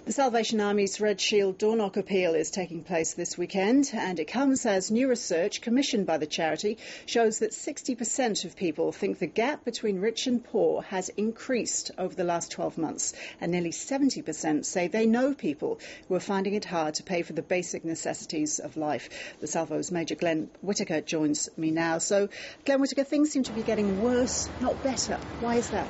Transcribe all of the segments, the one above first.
The Salvation Army's Red Shield door knock appeal is taking place this weekend, and it comes as new research commissioned by the charity shows that 60% of people think the gap between rich and poor has increased over the last 12 months, and nearly 70% say they know people who are finding it hard to pay for the basic necessities of life. The Salvos Major Glenn Whittaker joins me now. So, Glenn Whittaker, things seem to be getting worse, not better. Why is that?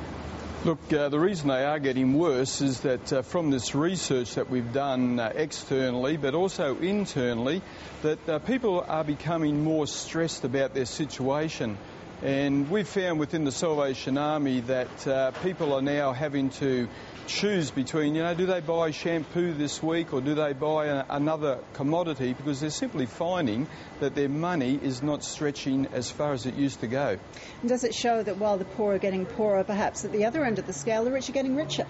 Look, the reason they are getting worse is that from this research that we've done externally, but also internally, that people are becoming more stressed about their situation. And we've found within the Salvation Army that people are now having to choose between, do they buy shampoo this week or do they buy another commodity, because they're simply finding that their money is not stretching as far as it used to go. And does it show that while the poor are getting poorer, perhaps at the other end of the scale, the rich are getting richer?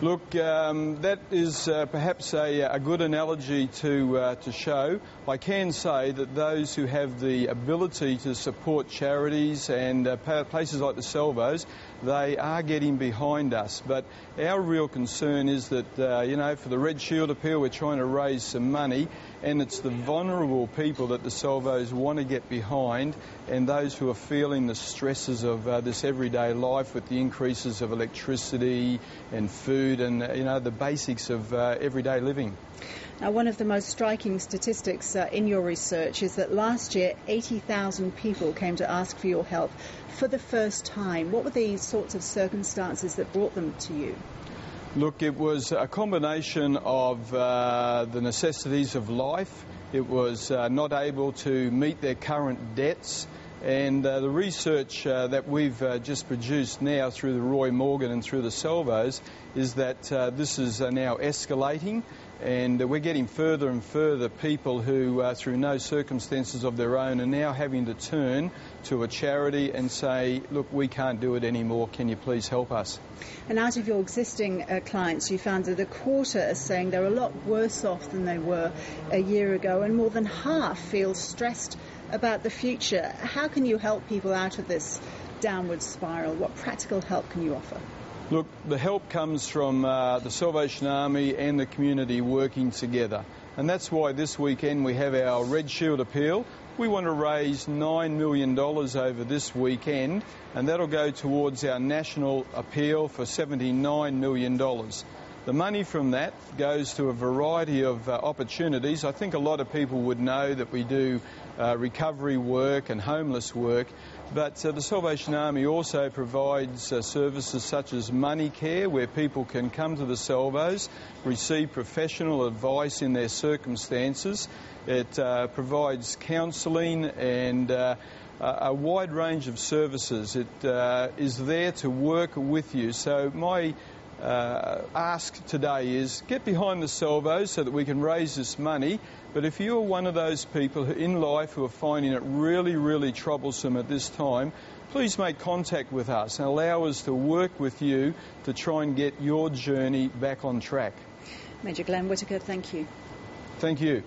Look, that is perhaps a good analogy to show. I can say that those who have the ability to support charities and places like the Salvos, they are getting behind us. But our real concern is that, for the Red Shield appeal, we're trying to raise some money, and it's the vulnerable people that the Salvos want to get behind, and those who are feeling the stresses of this everyday life with the increases of electricity and food and, the basics of everyday living. Now, one of the most striking statistics in your research is that last year 80,000 people came to ask for your help for the first time. What were the sorts of circumstances that brought them to you? Look, it was a combination of the necessities of life. It was not able to meet their current debts. And the research that we've just produced now through the Roy Morgan and through the Salvos is that this is now escalating, and we're getting further and further people who, through no circumstances of their own, are now having to turn to a charity and say, look, we can't do it anymore, can you please help us? And out of your existing clients, you found that a quarter are saying they're a lot worse off than they were a year ago, and more than half feel stressed about the future. How can you help people out of this downward spiral? What practical help can you offer? Look, the help comes from the Salvation Army and the community working together. And that's why this weekend we have our Red Shield appeal. We want to raise $9 million over this weekend, and that'll go towards our national appeal for $79 million. The money from that goes to a variety of opportunities. I think a lot of people would know that we do recovery work and homeless work, but the Salvation Army also provides services such as money care, where people can come to the Salvos, receive professional advice in their circumstances. It provides counselling and a wide range of services. It is there to work with you. So my ask today is get behind the Salvos so that we can raise this money. But if you're one of those people in life who are finding it really, really troublesome at this time, please make contact with us and allow us to work with you to try and get your journey back on track. Major Glenn Whittaker, thank you. Thank you.